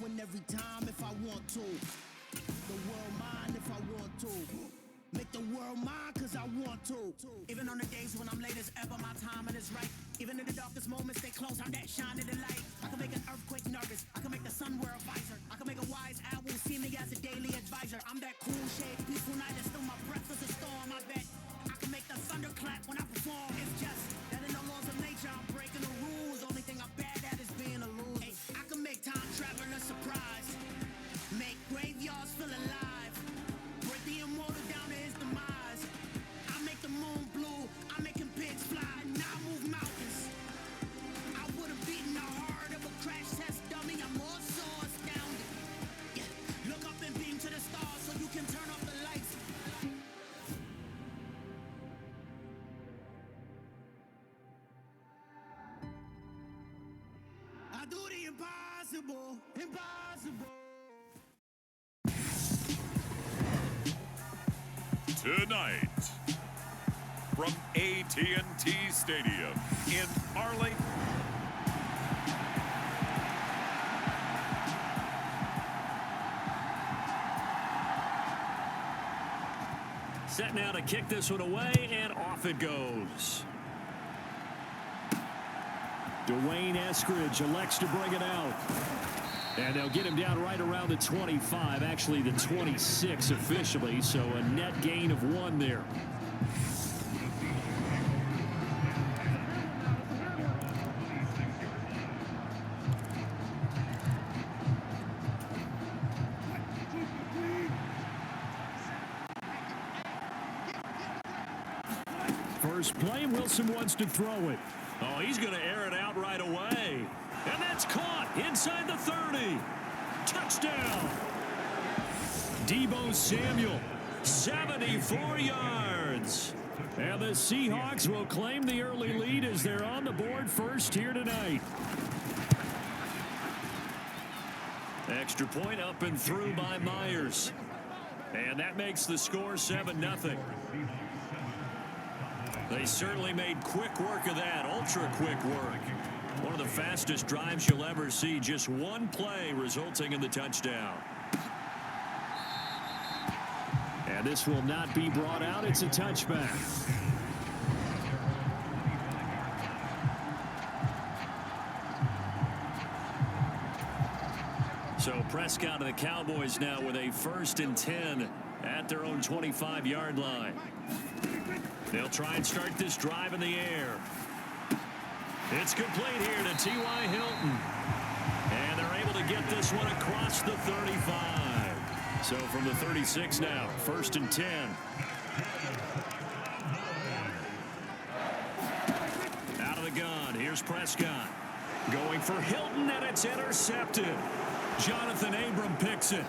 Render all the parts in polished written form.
win every time if I want to. The world mine if I want to. Make the world mine cause I want to. Even on the days when I'm late as ever, my timing is right. Even in the darkest moments, stay close, I'm that shining the light. I can make an earthquake nervous, I can make the sun wear a visor. I can make a wise owl see me as a daily advisor. I'm that cool shade, peaceful night, and still my breath is a storm. I bet I can make the thunder clap when I perform. It's just that in the laws of nature, I'm breaking the rules. Only thing I'm bad at is being a loser. Hey, I can make time travel a surprise. Make graveyards feel alive. Break the immortal down to his demise. I make the moon blue. I'm making pigs fly. Now I move mountains. I would have beaten the heart of a crash test dummy. I'm more so astounded. Yeah. Look up and beam to the stars so you can turn off the lights. I do the impossible. Impossible. Tonight, from AT&T Stadium in Arlington. Set now to kick this one away, and off it goes. Dwayne Eskridge elects to bring it out. And they'll get him down right around the 25, actually the 26 officially, so a net gain of 1 there. First play, Wilson wants to throw it. Oh, he's going to air it out right away. And that's caught inside the 30. Touchdown. Deebo Samuel, 74 yards. And the Seahawks will claim the early lead as they're on the board first here tonight. Extra point up and through by Myers. And that makes the score 7-0. They certainly made quick work of that, ultra quick work. One of the fastest drives you'll ever see, just one play resulting in the touchdown. And this will not be brought out. It's a touchback. So Prescott and the Cowboys now with a 1st and 10 at their own 25-yard line. They'll try and start this drive in the air. It's complete here to T.Y. Hilton. And they're able to get this one across the 35. So from the 36 now, 1st and 10. Out of the gun, here's Prescott. Going for Hilton, and it's intercepted. Jonathan Abram picks it.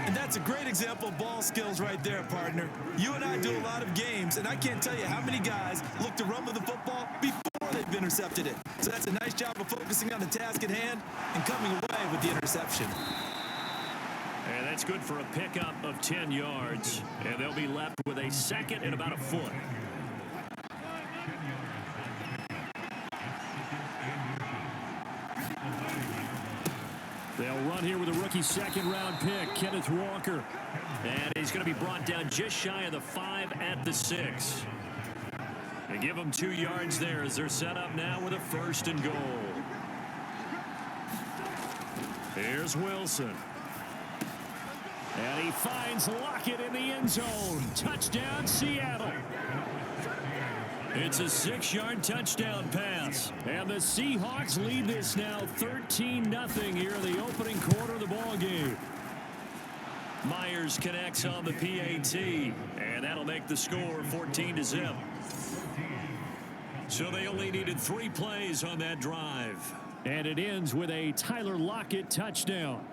And that's a great example of ball skills right there, partner. You and I do a lot of games, and I can't tell you how many guys look to run with the football before they've intercepted it. So that's a nice job of focusing on the task at hand and coming away with the interception. And that's good for a pickup of 10 yards. And they'll be left with a 2nd and about a foot. They'll run here with a rookie 2nd-round pick, Kenneth Walker. And he's going to be brought down just shy of the 5 at the 6. They give him 2 yards there as they're set up now with a 1st and goal. Here's Wilson. And he finds Lockett in the end zone. Touchdown, Seattle. It's a 6-yard touchdown pass. And the Seahawks lead this now 13-0 here in the opening quarter of the ball game. Myers connects on the PAT. And that'll make the score 14-0. So they only needed 3 plays on that drive. And it ends with a Tyler Lockett touchdown.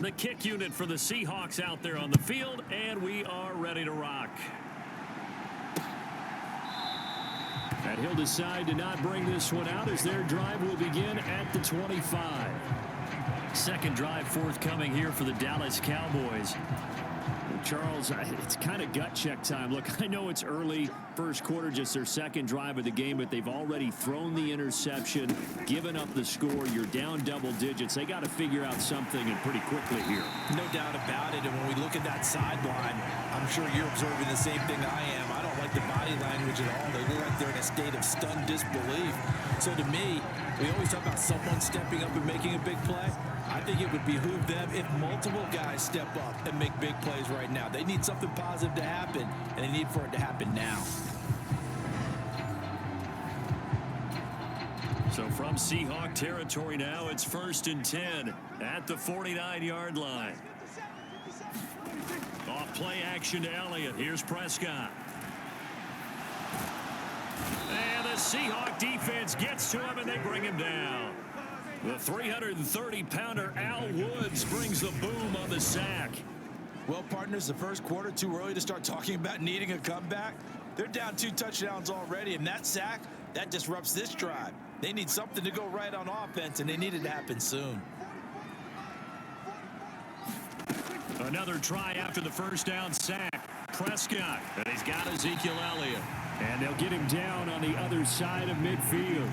The kick unit for the Seahawks out there on the field, and we are ready to rock. And he'll decide to not bring this one out as their drive will begin at the 25. Second drive forthcoming here for the Dallas Cowboys. Charles, it's kind of gut check time. Look, I know it's early, first quarter, just their second drive of the game, but they've already thrown the interception, given up the score. You're down double digits. They got to figure out something, and pretty quickly here. No doubt about it. And when we look at that sideline, I'm sure you're observing the same thing I am. I don't like the body language at all. They look like they're in a state of stunned disbelief. So to me, we always talk about someone stepping up and making a big play. I think it would behoove them if multiple guys step up and make big plays right now. They need something positive to happen, and they need for it to happen now. So from Seahawk territory now, it's 1st and 10 at the 49-yard line. Off play action to Elliott. Here's Prescott. And the Seahawk defense gets to him, and they bring him down. The 330-pounder Al Woods brings the boom on the sack. Well, partners, the first quarter, too early to start talking about needing a comeback. They're down 2 touchdowns already, and that sack, that disrupts this drive. They need something to go right on offense, and they need it to happen soon. Another try after the first down sack. Prescott, and he's got Ezekiel Elliott. And they'll get him down on the other side of midfield.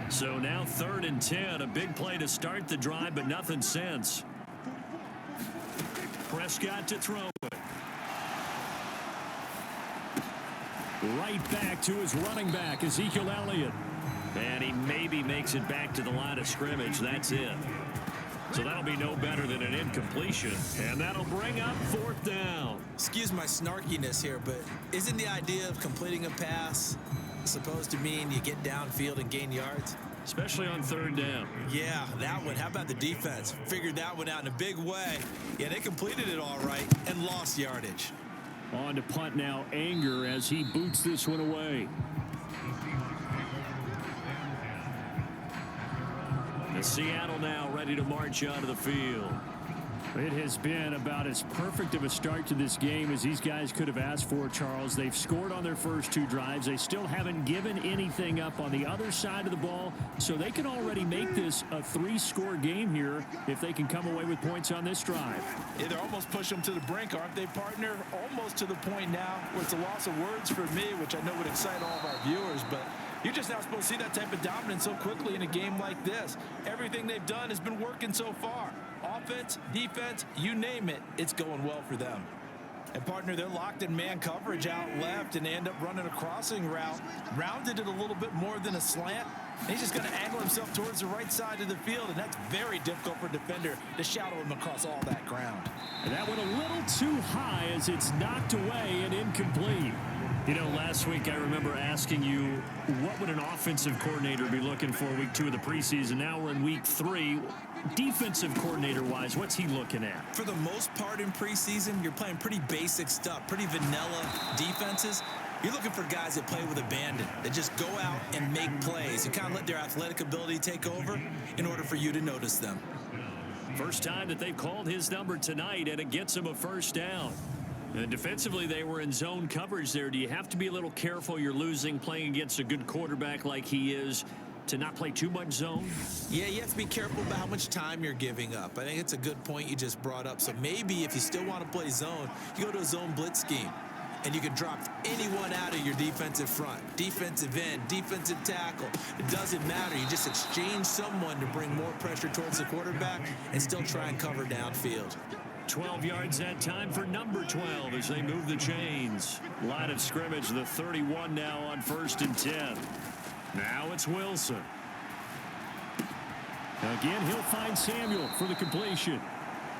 So now 3rd and 10, a big play to start the drive, but nothing since. Prescott to throw it. Right back to his running back, Ezekiel Elliott. And he maybe makes it back to the line of scrimmage. That's it. So that'll be no better than an incompletion. And that'll bring up 4th down. Excuse my snarkiness here, but isn't the idea of completing a pass supposed to mean you get downfield and gain yards? Especially on 3rd down. Yeah, that one. How about the defense? Figured that one out in a big way. Yeah, they completed it all right and lost yardage. On to punt now, Anger, as he boots this one away. And Seattle now ready to march onto the field. It has been about as perfect of a start to this game as these guys could have asked for, Charles. They've scored on their first 2 drives. They still haven't given anything up on the other side of the ball, so they can already make this a 3-score game here if they can come away with points on this drive. Yeah, they're almost pushing them to the brink, aren't they, partner? Almost to the point now where it's a loss of words for me, which I know would excite all of our viewers, but you're just not supposed to see that type of dominance so quickly in a game like this. Everything they've done has been working so far. Offense, defense, you name it, it's going well for them. And, partner, they're locked in man coverage out left, and they end up running a crossing route. Rounded it a little bit more than a slant. And he's just going to angle himself towards the right side of the field, and that's very difficult for a defender to shadow him across all that ground. And that went a little too high as it's knocked away and incomplete. You know, last week I remember asking you, what would an offensive coordinator be looking for week 2 of the preseason? Now we're in week 3. Defensive coordinator-wise, what's he looking at? For the most part in preseason, you're playing pretty basic stuff, pretty vanilla defenses. You're looking for guys that play with abandon, that just go out and make plays and kind of let their athletic ability take over in order for you to notice them. First time that they've called his number tonight, and it gets him a first down. And defensively, they were in zone coverage there. Do you have to be a little careful? You're losing, playing against a good quarterback like he is, to not play too much zone? Yeah, you have to be careful about how much time you're giving up. I think it's a good point you just brought up. So maybe if you still want to play zone, you go to a zone blitz scheme. And you can drop anyone out of your defensive front. Defensive end, defensive tackle. It doesn't matter. You just exchange someone to bring more pressure towards the quarterback and still try and cover downfield. 12 yards that time for number 12 as they move the chains. Line of scrimmage, the 31 now on 1st and 10. Now it's Wilson. Again, he'll find Samuel for the completion.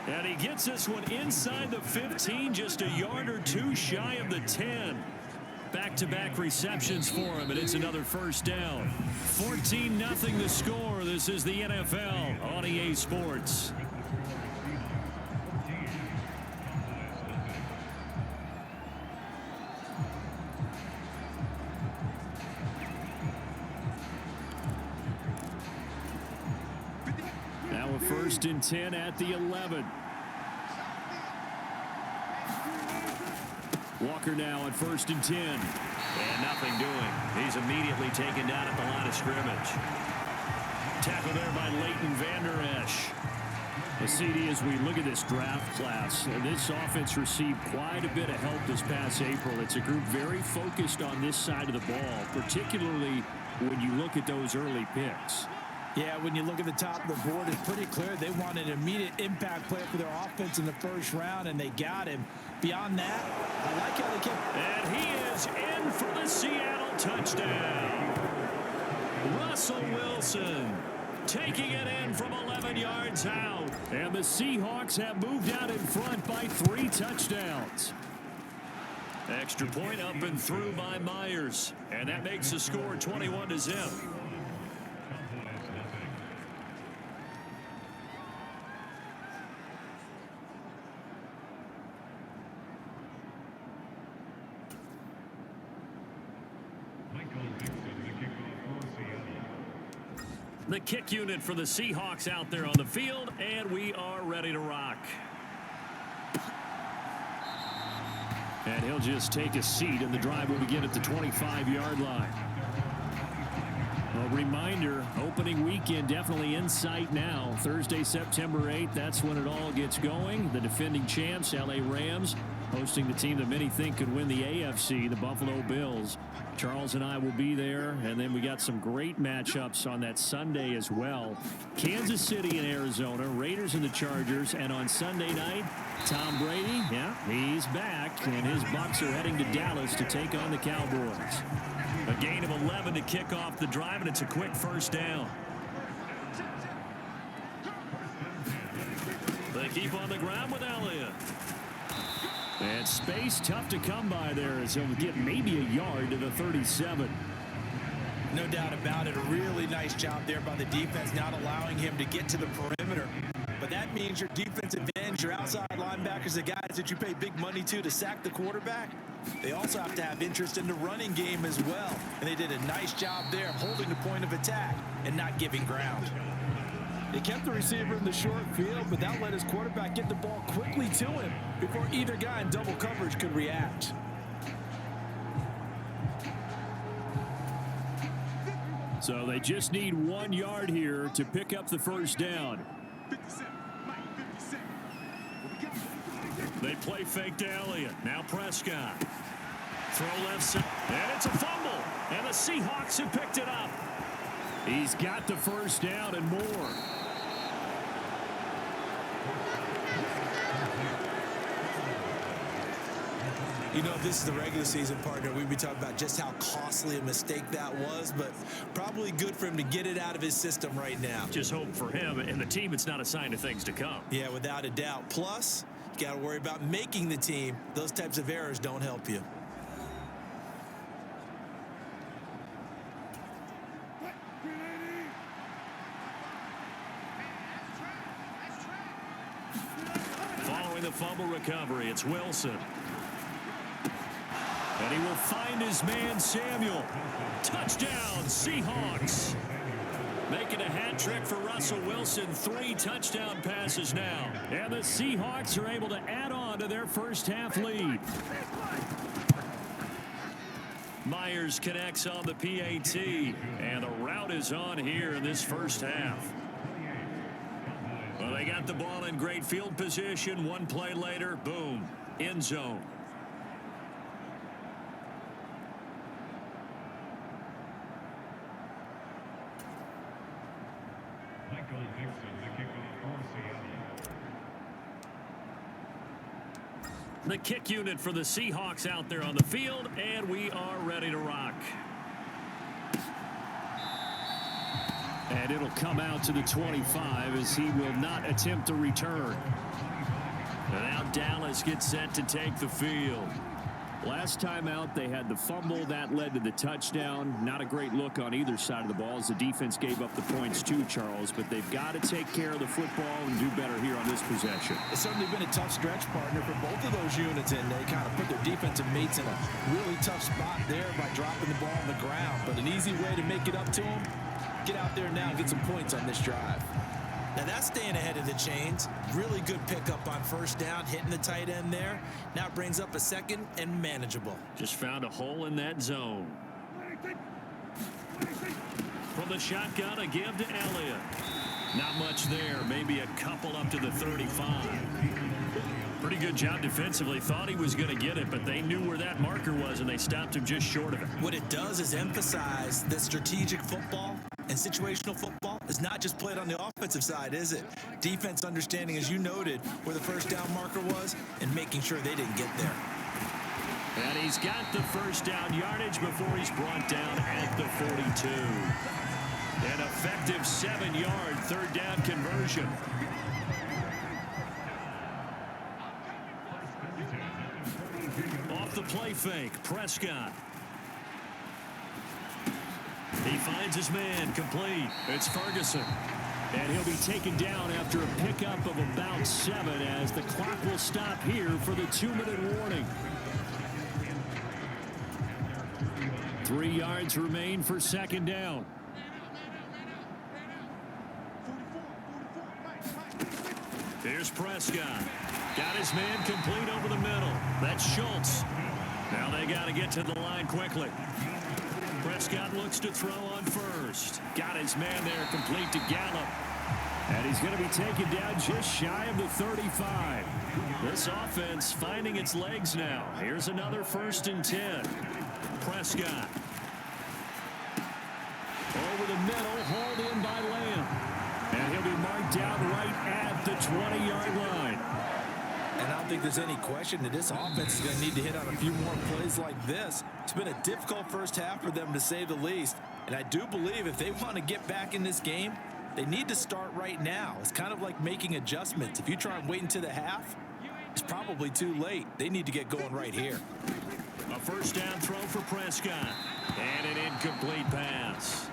And he gets this one inside the 15, just a yard or 2 shy of the 10. Back-to-back receptions for him, and it's another first down. 14-0 the score. This is the NFL on EA Sports. first and 10 at the 11. Walker now at first and 10. And nothing doing. He's immediately taken down at the line of scrimmage. Tackle there by Leighton Vander Esch. The CD, as we look at this draft class, this offense received quite a bit of help this past April. It's a group very focused on this side of the ball, particularly when you look at those early picks. Yeah, when you look at the top of the board, it's pretty clear they want an immediate impact player for their offense in the first round, and they got him. Beyond that, I like how they kept... And he is in for the Seattle touchdown. Russell Wilson taking it in from 11 yards out. And the Seahawks have moved out in front by 3 touchdowns. Extra point up and through by Myers. And that makes the score 21-0. The kick unit for the Seahawks out there on the field, and we are ready to rock. And he'll just take a seat, and the drive will begin at the 25-yard line. A reminder, opening weekend definitely in sight now. Thursday, September 8th, that's when it all gets going. The defending champs, LA Rams, hosting the team that many think could win the AFC, the Buffalo Bills. Charles and I will be there, and then we got some great matchups on that Sunday as well. Kansas City and Arizona, Raiders and the Chargers, and on Sunday night, Tom Brady, yeah, he's back, and his Bucs are heading to Dallas to take on the Cowboys. A gain of 11 to kick off the drive, and it's a quick first down. They keep on the ground with Elliott. And space tough to come by there as he'll get maybe a yard to the 37. No doubt about it. A really nice job there by the defense, not allowing him to get to the perimeter. But that means your defensive ends, your outside linebackers, the guys that you pay big money to sack the quarterback, they also have to have interest in the running game as well. And they did a nice job there holding the point of attack and not giving ground. They kept the receiver in the short field, but that let his quarterback get the ball quickly to him before either guy in double coverage could react. So they just need 1 yard here to pick up the first down. They play fake to Elliott. Now Prescott. Throw left side. And it's a fumble. And the Seahawks have picked it up. He's got the first down and more. You know, if this is the regular season, partner, we'd be talking about just how costly a mistake that was, but probably good for him to get it out of his system right now. Just hope for him and the team it's not a sign of things to come. Yeah, without a doubt. Plus, you got to worry about making the team. Those types of errors don't help you. Following the fumble recovery, it's Wilson. And he will find his man, Samuel. Touchdown, Seahawks. Making a hat trick for Russell Wilson. 3 touchdown passes now. And the Seahawks are able to add on to their first half lead. Myers connects on the PAT. And the route is on here in this first half. Well, they got the ball in great field position. 1 play later, boom, end zone. The kick unit for the Seahawks out there on the field, and we are ready to rock. And it'll come out to the 25 as he will not attempt to return. And now Dallas gets set to take the field. Last time out, they had the fumble. That led to the touchdown. Not a great look on either side of the ball as the defense gave up the points too, Charles. But they've got to take care of the football and do better here on this possession. It's certainly been a tough stretch, partner, for both of those units, and they kind of put their defensive mates in a really tough spot there by dropping the ball on the ground. But an easy way to make it up to them, get out there now and get some points on this drive. Now that's staying ahead of the chains. Really good pickup on first down, hitting the tight end there. Now it brings up a second and manageable. Just found a hole in that zone. From the shotgun, a give to Elliott. Not much there. Maybe a couple up to the 35. Pretty good job defensively. Thought he was going to get it, but they knew where that marker was, and they stopped him just short of it. What it does is emphasize that strategic football and situational football is not just played on the offensive side, is it? Defense understanding, as you noted, where the first down marker was and making sure they didn't get there. And he's got the first down yardage before he's brought down at the 42. An effective 7-yard third down conversion. Off the play fake, Prescott. He finds his man, complete. It's Ferguson. And he'll be taken down after a pickup of about 7 as the clock will stop here for the 2-minute warning. 3 yards remain for second down. Here's Prescott. Got his man complete over the middle. That's Schultz. Now they got to get to the line quickly. Prescott looks to throw on first. Got his man there complete to Gallup. And he's going to be taken down just shy of the 35. This offense finding its legs now. Here's another 1st and 10. Prescott. Over the middle, hauled in by Lamb. And he'll be marked down right at the 20-yard line. And I don't think there's any question that this offense is going to need to hit on a few more plays like this. It's been a difficult first half for them, to say the least. And I do believe if they want to get back in this game, they need to start right now. It's kind of like making adjustments. If you try and wait until the half, it's probably too late. They need to get going right here. A first down throw for Prescott. And an incomplete pass.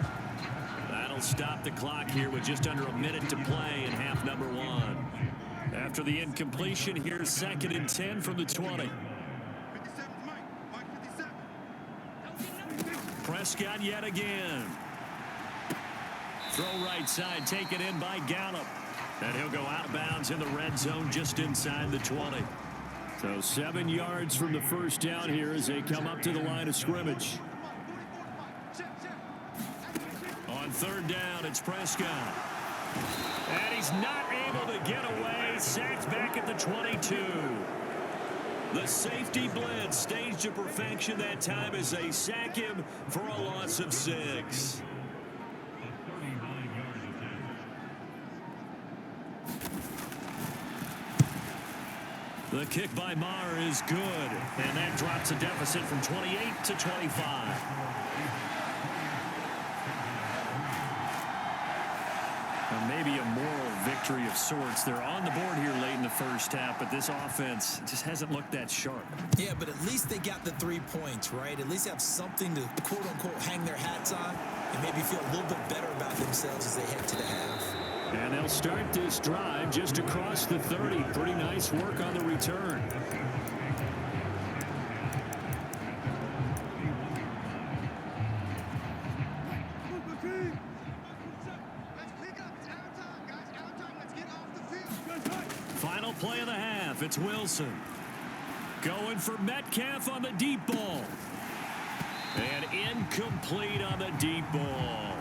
That'll stop the clock here with just under a minute to play in half number 1. After the incompletion, here's 2nd and 10 from the 20. Prescott yet again. Throw right side, taken in by Gallup. And he'll go out of bounds in the red zone just inside the 20. So 7 yards from the first down here as they come up to the line of scrimmage. On third down, it's Prescott. And he's not able to get away. Sacked back at the 22. The safety blitz staged to perfection that time as they sack him for a loss of 6. The kick by Maher is good, and that drops a deficit from 28 to 25. Maybe a moral victory of sorts. They're on the board here late in the first half, but this offense just hasn't looked that sharp. Yeah, but at least they got the 3 points, right? At least have something to, quote-unquote, hang their hats on and maybe feel a little bit better about themselves as they head to the half. And they'll start this drive just across the 30. Pretty nice work on the return. Final play of the half. It's Wilson. Going for Metcalf on the deep ball. And incomplete on the deep ball.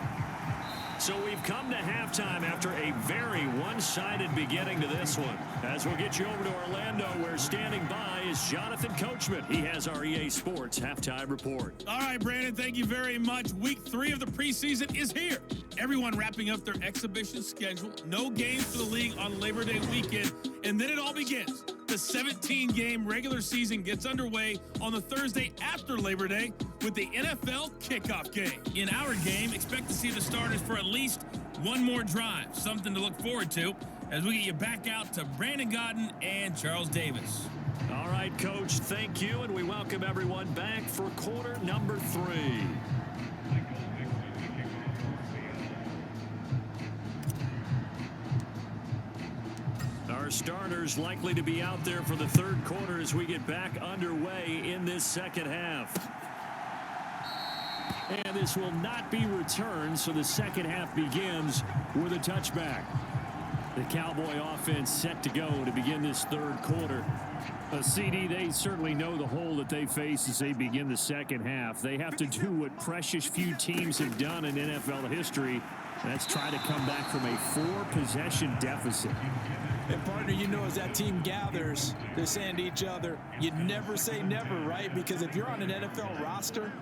So we've come to halftime after a very one-sided beginning to this one. As we'll get you over to Orlando, where standing by is Jonathan Coachman. He has our EA Sports halftime report. All right, Brandon, thank you very much. Week 3 of the preseason is here. Everyone wrapping up their exhibition schedule. No games for the league on Labor Day weekend. And then it all begins. The 17-game regular season gets underway on the Thursday after Labor Day with the NFL kickoff game. In our game, expect to see the starters for at least one more drive. Something to look forward to as we get you back out to Brandon Godden and Charles Davis. All right, Coach, thank you, and we welcome everyone back for quarter number 3. Our starters likely to be out there for the third quarter as we get back underway in this second half. And this will not be returned, so the second half begins with a touchback. The Cowboy offense set to go to begin this third quarter. CD, they certainly know the hole that they face as they begin the second half. They have to do what precious few teams have done in NFL history. That's try to come back from a 4-possession deficit. And partner, you know, as that team gathers, they're saying to each other, you never say never, right? Because if you're on an NFL roster,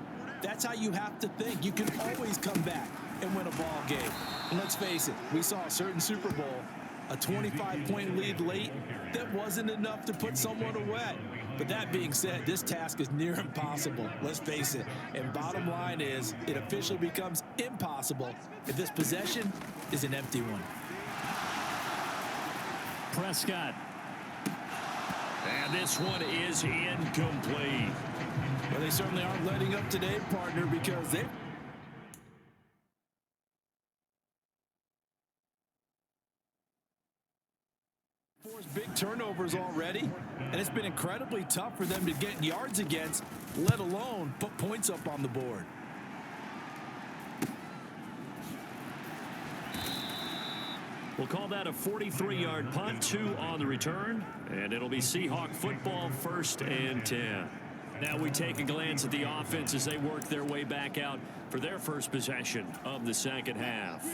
that's how you have to think. You can always come back and win a ball game. And let's face it, we saw a certain Super Bowl, a 25-point lead late that wasn't enough to put someone away. But that being said, this task is near impossible. Let's face it. And bottom line is, it officially becomes impossible if this possession is an empty one. Prescott. And this one is incomplete. Well, they certainly aren't letting up today, partner, because they forced big turnovers already, and it's been incredibly tough for them to get yards against, let alone put points up on the board. We'll call that a 43-yard punt, 2 on the return, and it'll be Seahawk football, 1st and 10. Now we take a glance at the offense as they work their way back out for their first possession of the second half.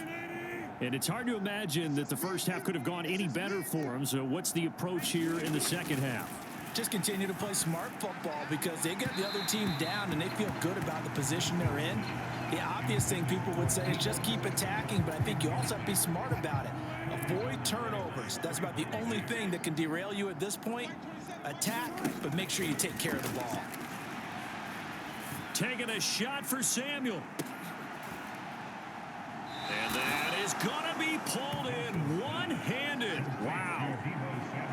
And it's hard to imagine that the first half could have gone any better for them. So what's the approach here in the second half? Just continue to play smart football because they got the other team down and they feel good about the position they're in. The obvious thing people would say is just keep attacking, but I think you also have to be smart about it. Avoid turnovers. That's about the only thing that can derail you at this point. Attack, but make sure you take care of the ball. Taking a shot for Samuel. And that is going to be pulled in one-handed. Wow.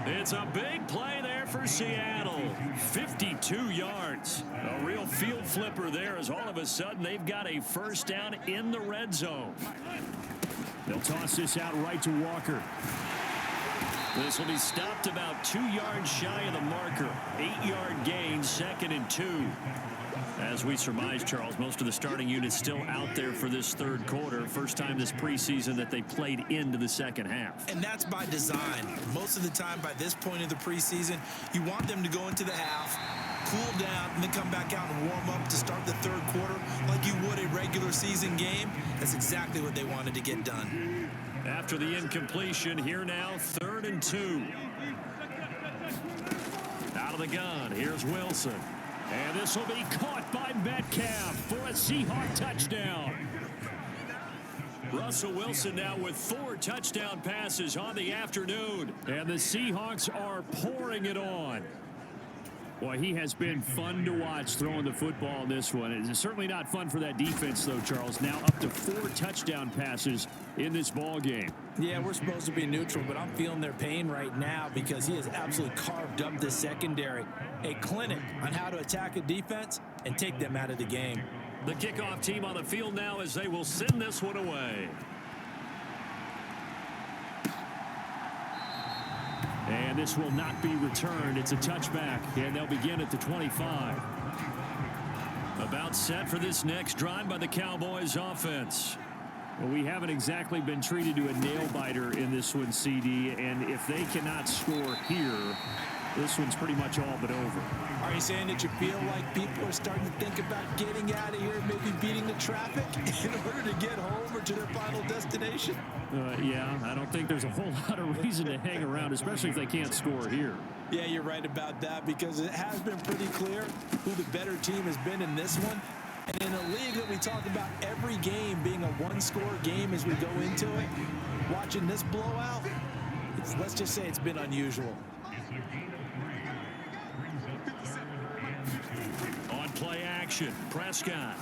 It's a big play there for Seattle. 52 yards. A real field flipper there as all of a sudden they've got a first down in the red zone. They'll toss this out right to Walker. This will be stopped about 2 yards shy of the marker. 8-yard gain, 2nd and 2. As we surmise, Charles, most of the starting units still out there for this third quarter. First time this preseason that they played into the second half. And that's by design. Most of the time by this point of the preseason, you want them to go into the half, cool down, and then come back out and warm up to start the third quarter like you would a regular season game. That's exactly what they wanted to get done. After the incompletion, here now, 3rd and 2. Out of the gun, here's Wilson. And this will be caught by Metcalf for a Seahawk touchdown. Russell Wilson now with 4 touchdown passes on the afternoon. And the Seahawks are pouring it on. Boy, he has been fun to watch throwing the football in this one. It's certainly not fun for that defense, though, Charles. Now up to 4 touchdown passes in this ball game. Yeah, we're supposed to be neutral, but I'm feeling their pain right now because he has absolutely carved up the secondary. A clinic on how to attack a defense and take them out of the game. The kickoff team on the field now as they will send this one away. And this will not be returned. It's a touchback, and they'll begin at the 25. About set for this next drive by the Cowboys offense. Well, we haven't exactly been treated to a nail-biter in this one, CD, and if they cannot score here, this one's pretty much all but over. Are you saying that you feel like people are starting to think about getting out of here, maybe beating the traffic in order to get home or to their final destination? Yeah, I don't think there's a whole lot of reason to hang around, especially if they can't score here. Yeah, you're right about that because it has been pretty clear who the better team has been in this one. And in a league that we talk about every game being a one-score game as we go into it, watching this blowout, let's just say it's been unusual. On play action, Prescott.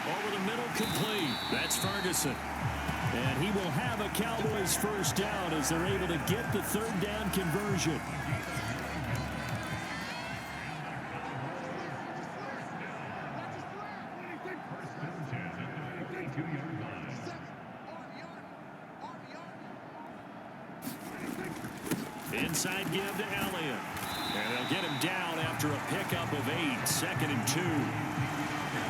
Over the middle, complete. That's Ferguson. And he will have a Cowboys first down as they're able to get the third down conversion. Inside give to Elliott. And they'll get him down after a pickup of 8, 2nd and 2.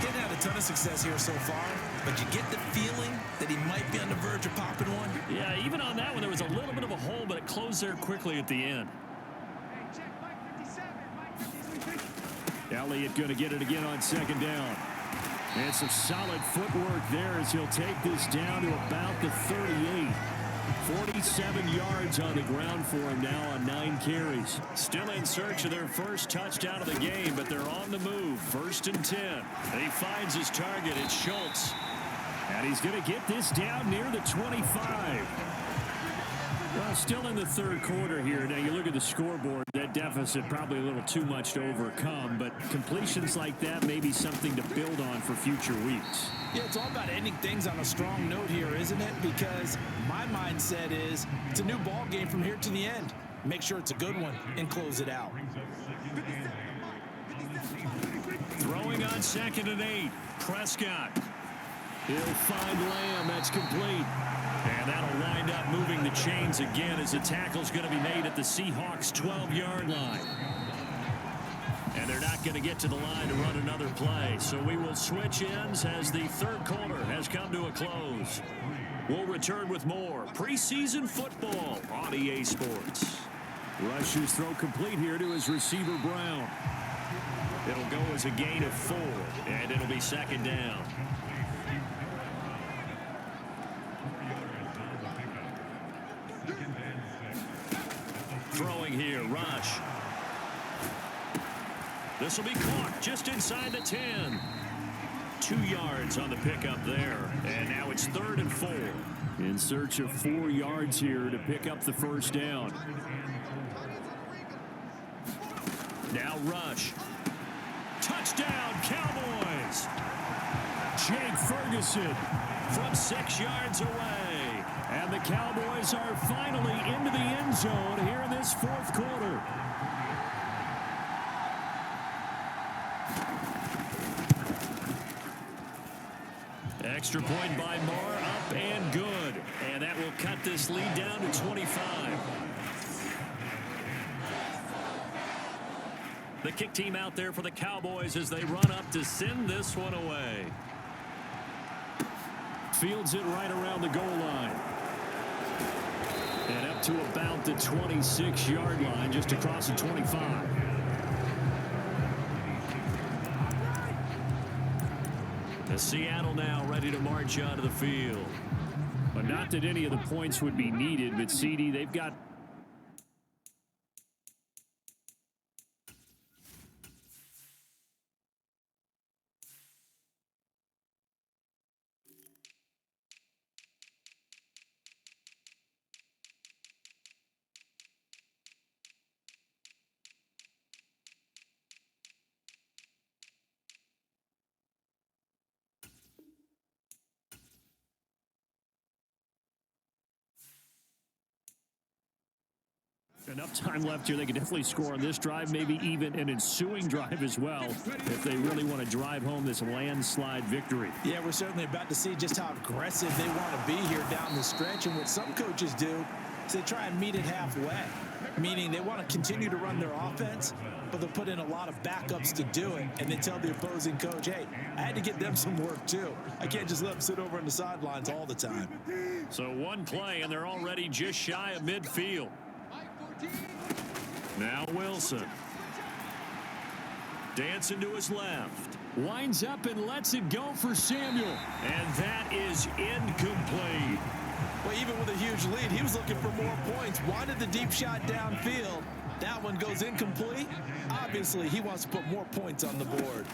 Didn't have a ton of success here so far, but you get the feeling that he might be on the verge of popping one. Yeah, even on that one, there was a little bit of a hole, but it closed there quickly at the end. Elliott going to get it again on 2nd down. And some solid footwork there as he'll take this down to about the 38. 47 yards on the ground for him now on 9 carries. Still in search of their first touchdown of the game, but they're on the move. 1st and 10. And he finds his target. It's Schultz. And he's going to get this down near the 25. Well, still in the 3rd quarter here. Now, you look at the scoreboard, that deficit probably a little too much to overcome, but completions like that may be something to build on for future weeks. Yeah, it's all about ending things on a strong note here, isn't it? Because my mindset is it's a new ball game from here to the end. Make sure it's a good one and close it out. Throwing on 2nd and 8. Prescott. He'll find Lamb. That's complete. And that'll wind up moving the chains again as the tackle's going to be made at the Seahawks 12-yard line. And they're not going to get to the line to run another play. So we will switch ends as the 3rd quarter has come to a close. We'll return with more preseason football on EA Sports. Rush's throw complete here to his receiver, Brown. It'll go as a gain of 4, and it'll be 2nd down. Throwing here, Rush. This will be caught just inside the 10. 2 yards on the pickup there. And now it's 3rd and 4. In search of 4 yards here to pick up the 1st down. Now Rush. Touchdown, Cowboys. Jake Ferguson from 6 yards away. And the Cowboys are finally into the end zone here in this 4th quarter. Extra point by Marr, up and good. And that will cut this lead down to 25. The kick team out there for the Cowboys as they run up to send this one away. Fields it right around the goal line. And up to about the 26-yard line, just across the 25. The Seattle now ready to march onto the field. But not that any of the points would be needed, but CD, they've got enough time left here. They could definitely score on this drive, maybe even an ensuing drive as well, if they really want to drive home this landslide victory. Yeah, we're certainly about to see just how aggressive they want to be here down the stretch. And what some coaches do is they try and meet it halfway, meaning they want to continue to run their offense, but they'll put in a lot of backups to do it. And they tell the opposing coach, hey, I had to get them some work too. I can't just let them sit over on the sidelines all the time. So one play, and they're already just shy of midfield. Now Wilson. Dancing to his left. Winds up and lets it go for Samuel. And that is incomplete. Well, even with a huge lead, he was looking for more points. Wanted the deep shot downfield. That one goes incomplete. Obviously, he wants to put more points on the board.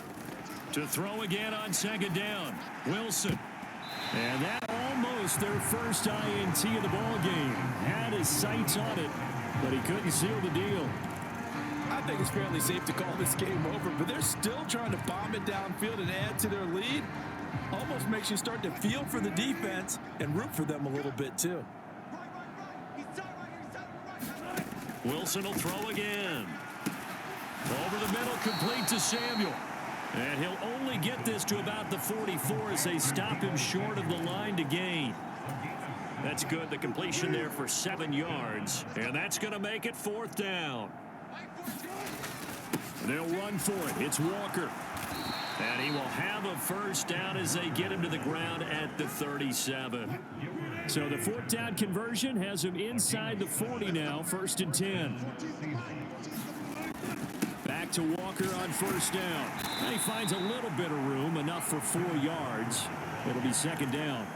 To throw again on 2nd down. Wilson. And that almost their first INT of the ball game. Had his sights on it, but he couldn't seal the deal. I think it's fairly safe to call this game over, but they're still trying to bomb it downfield and add to their lead. Almost makes you start to feel for the defense and root for them a little bit too. Wilson will throw again. Over the middle, complete to Samuel. And he'll only get this to about the 44 as they stop him short of the line to gain. That's good. The completion there for 7 yards. And that's going to make it 4th down. They'll run for it. It's Walker. And he will have a first down as they get him to the ground at the 37. So the fourth down conversion has him inside the 40 now, 1st and 10. Back to Walker on first down. And he finds a little bit of room, enough for 4 yards. It'll be 2nd down.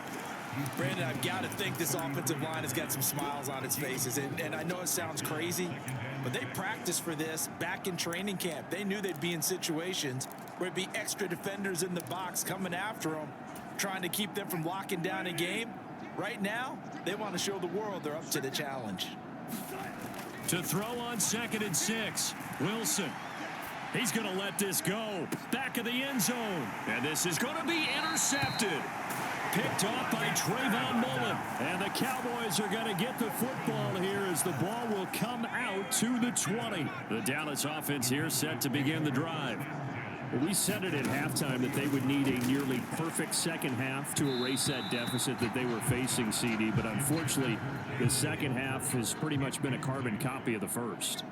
Brandon, I've got to think this offensive line has got some smiles on its faces. And I know it sounds crazy, but they practiced for this back in training camp. They knew they'd be in situations where it'd be extra defenders in the box coming after them, trying to keep them from locking down a game. Right now, they want to show the world they're up to the challenge. To throw on 2nd and 6, Wilson. He's going to let this go. Back of the end zone. And this is going to be intercepted. Picked off by Trayvon Mullen. And the Cowboys are going to get the football here as the ball will come out to the 20. The Dallas offense here set to begin the drive. We said it at halftime that they would need a nearly perfect second half to erase that deficit that they were facing, CD. But unfortunately, the second half has pretty much been a carbon copy of the first.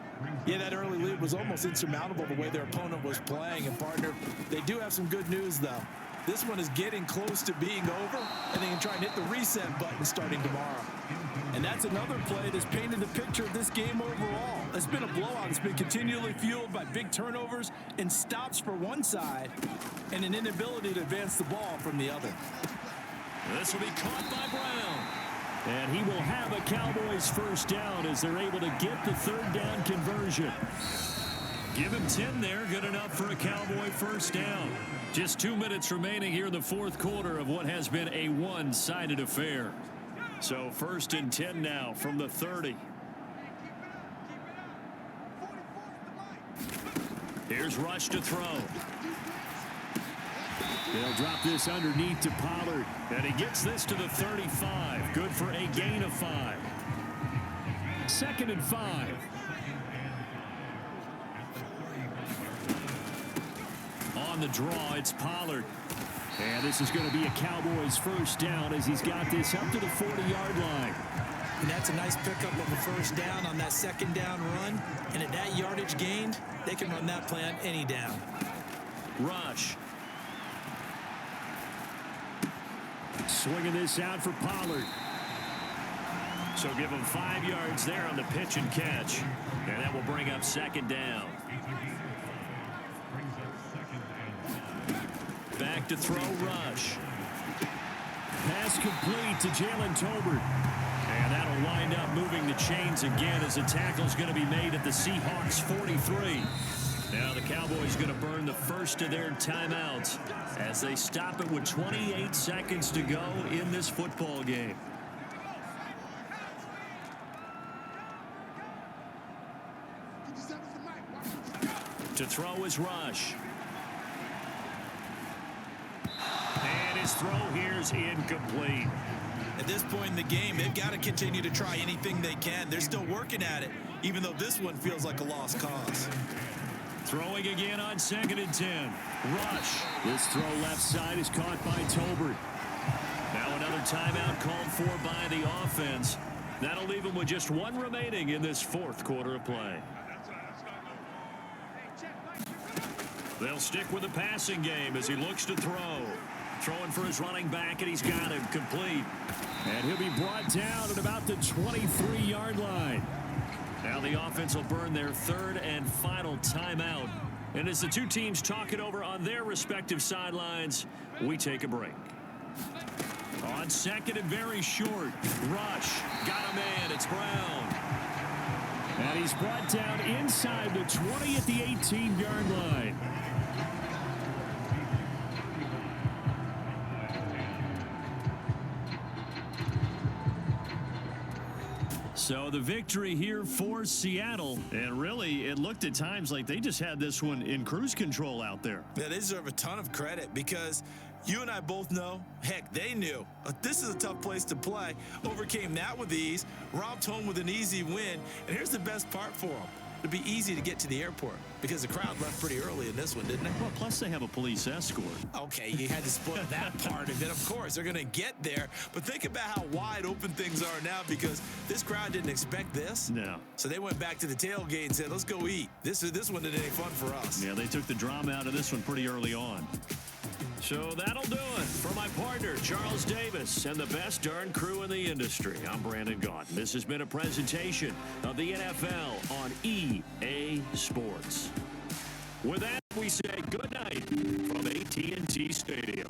Yeah, that early lead was almost insurmountable the way their opponent was playing. And, partner, they do have some good news, though. This one is getting close to being over, and they can try and hit the reset button starting tomorrow. And that's another play that's painted the picture of this game overall. It's been a blowout. It's been continually fueled by big turnovers and stops for one side and an inability to advance the ball from the other. This will be caught by Brown. And he will have a Cowboys first down as they're able to get the 3rd down conversion. Give him 10 there. Good enough for a Cowboy first down. Just 2 minutes remaining here in the 4th quarter of what has been a one-sided affair. So 1st and 10 now from the 30. Here's Rush to throw. They'll drop this underneath to Pollard. And he gets this to the 35. Good for a gain of 5. 2nd and 5. On the draw, it's Pollard. And this is going to be a Cowboys first down as he's got this up to the 40-yard line. And that's a nice pickup of a first down on that 2nd down run. And at that yardage gained, they can run that play on any down. Rush. Swinging this out for Pollard. So give him 5 yards there on the pitch and catch. And that will bring up 2nd down. Back to throw, Rush. Pass complete to Jalen Tolbert. And that'll wind up moving the chains again as the tackle's going to be made at the Seahawks 43. Now the Cowboys going to burn the first of their timeouts as they stop it with 28 seconds to go in this football game. To throw is Rush. And his throw here is incomplete. At this point in the game, they've got to continue to try anything they can. They're still working at it, even though this one feels like a lost cause. Throwing again on 2nd and 10. Rush. This throw left side is caught by Tolbert. Now another timeout called for by the offense. That'll leave them with just 1 remaining in this 4th quarter of play. They'll stick with the passing game as he looks to throw. Throwing for his running back, and he's got him complete. And he'll be brought down at about the 23-yard line. Now the offense will burn their 3rd and final timeout. And as the two teams talk it over on their respective sidelines, we take a break. On 2nd and very short, Rush got a man. It's Brown. And he's brought down inside the 20 at the 18-yard line. So the victory here for Seattle. And really, it looked at times like they just had this one in cruise control out there. Yeah, they deserve a ton of credit because you and I both know, heck, they knew. This is a tough place to play. Overcame that with ease, romped home with an easy win. And here's the best part for them. it'd be easy to get to the airport because the crowd left pretty early in this one, didn't it? Well, plus they have a police escort. Okay, you had to spoil that part of it. Of course, they're going to get there. But think about how wide open things are now because this crowd didn't expect this. No. So they went back to the tailgate and said, let's go eat. This one isn't any fun for us. Yeah, they took the drama out of this one pretty early on. So that'll do it for my partner, Charles Davis, and the best darn crew in the industry. I'm Brandon Gaunt. This has been a presentation of the NFL on EA Sports. With that, we say good night from AT&T Stadium.